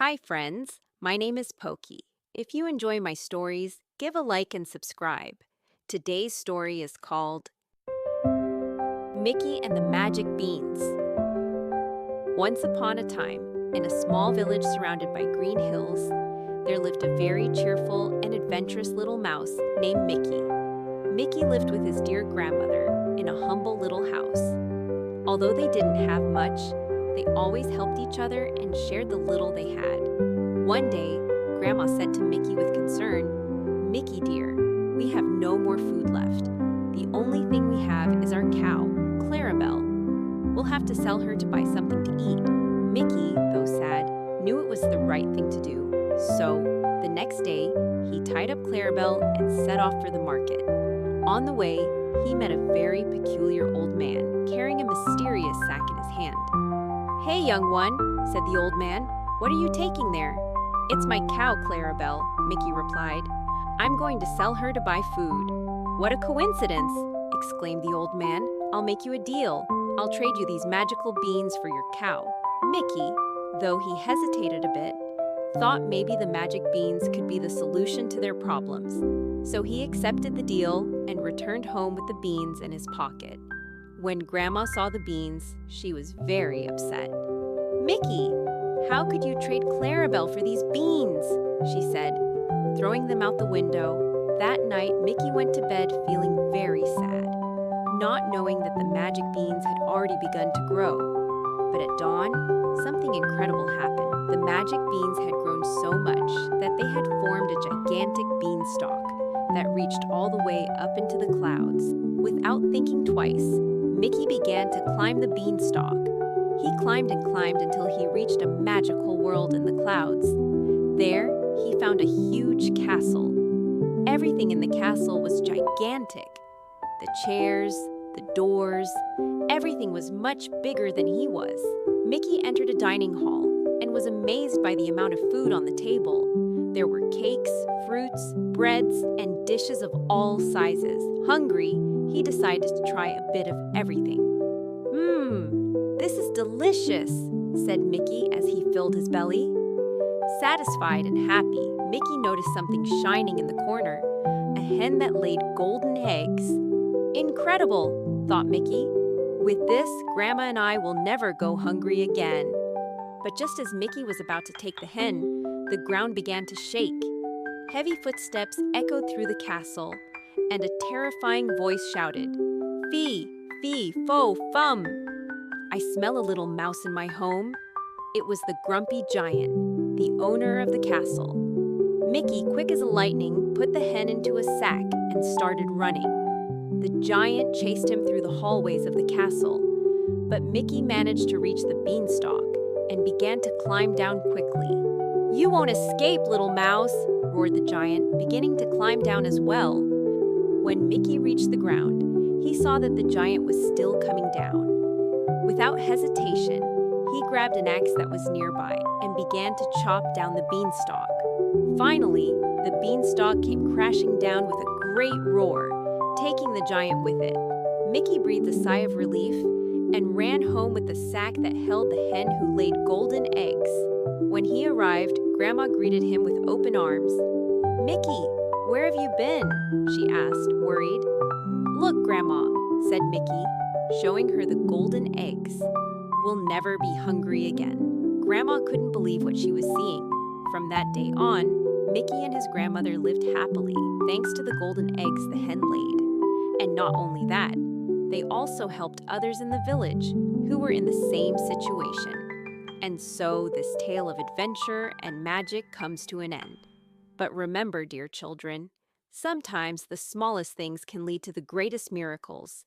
Hi, friends. My name is Poki. If you enjoy my stories, give a like and subscribe. Today's story is called Mickey and the Magic Beans. Once upon a time, in a small village surrounded by green hills, there lived a very cheerful and adventurous little mouse named Mickey. Mickey lived with his dear grandmother in a humble little house. Although they didn't have much, they always helped each other and shared the little they had. One day, Grandma said to Mickey with concern, "Mickey dear, we have no more food left. The only thing we have is our cow, Clarabelle. We'll have to sell her to buy something to eat." Mickey, though sad, knew it was the right thing to do. So, the next day, he tied up Clarabelle and set off for the market. On the way, he met a very peculiar old man carrying a mysterious sack in his hand. "Hey, young one," said the old man, "what are you taking there?" "It's my cow, Clarabelle," Mickey replied. "I'm going to sell her to buy food." "What a coincidence!" exclaimed the old man. "I'll make you a deal. I'll trade you these magical beans for your cow." Mickey, though he hesitated a bit, thought maybe the magic beans could be the solution to their problems. So he accepted the deal and returned home with the beans in his pocket. When Grandma saw the beans, she was very upset. "Mickey, how could you trade Clarabelle for these beans?" she said, throwing them out the window. That night, Mickey went to bed feeling very sad, not knowing that the magic beans had already begun to grow. But at dawn, something incredible happened. The magic beans had grown so much that they had formed a gigantic beanstalk that reached all the way up into the clouds. Without thinking twice, Mickey began to climb the beanstalk. He climbed and climbed until he reached a magical world in the clouds. There, he found a huge castle. Everything in the castle was gigantic. The chairs, the doors, everything was much bigger than he was. Mickey entered a dining hall and was amazed by the amount of food on the table. There were cakes, fruits, breads, and dishes of all sizes. Hungry, he decided to try a bit of everything. This is delicious," said Mickey as he filled his belly. Satisfied and happy, Mickey noticed something shining in the corner, a hen that laid golden eggs. "Incredible," thought Mickey. "With this, Grandma and I will never go hungry again." But just as Mickey was about to take the hen, the ground began to shake. Heavy footsteps echoed through the castle, and a terrifying voice shouted, "Fee, fee, fo, fum! I smell a little mouse in my home." It was the grumpy giant, the owner of the castle. Mickey, quick as a lightning, put the hen into a sack and started running. The giant chased him through the hallways of the castle, but Mickey managed to reach the beanstalk and began to climb down quickly. "You won't escape, little mouse," roared the giant, beginning to climb down as well. When Mickey reached the ground, he saw that the giant was still coming down. Without hesitation, he grabbed an axe that was nearby and began to chop down the beanstalk. Finally, the beanstalk came crashing down with a great roar, taking the giant with it. Mickey breathed a sigh of relief and ran home with the sack that held the hen who laid golden eggs. When he arrived, Grandma greeted him with open arms. "Mickey, where have you been?" she asked, worried. "Look, Grandma," said Mickey, showing her the golden eggs. "We'll never be hungry again." Grandma couldn't believe what she was seeing. From that day on, Mickey and his grandmother lived happily thanks to the golden eggs the hen laid. And not only that, they also helped others in the village who were in the same situation. And so this tale of adventure and magic comes to an end. But remember, dear children, sometimes the smallest things can lead to the greatest miracles.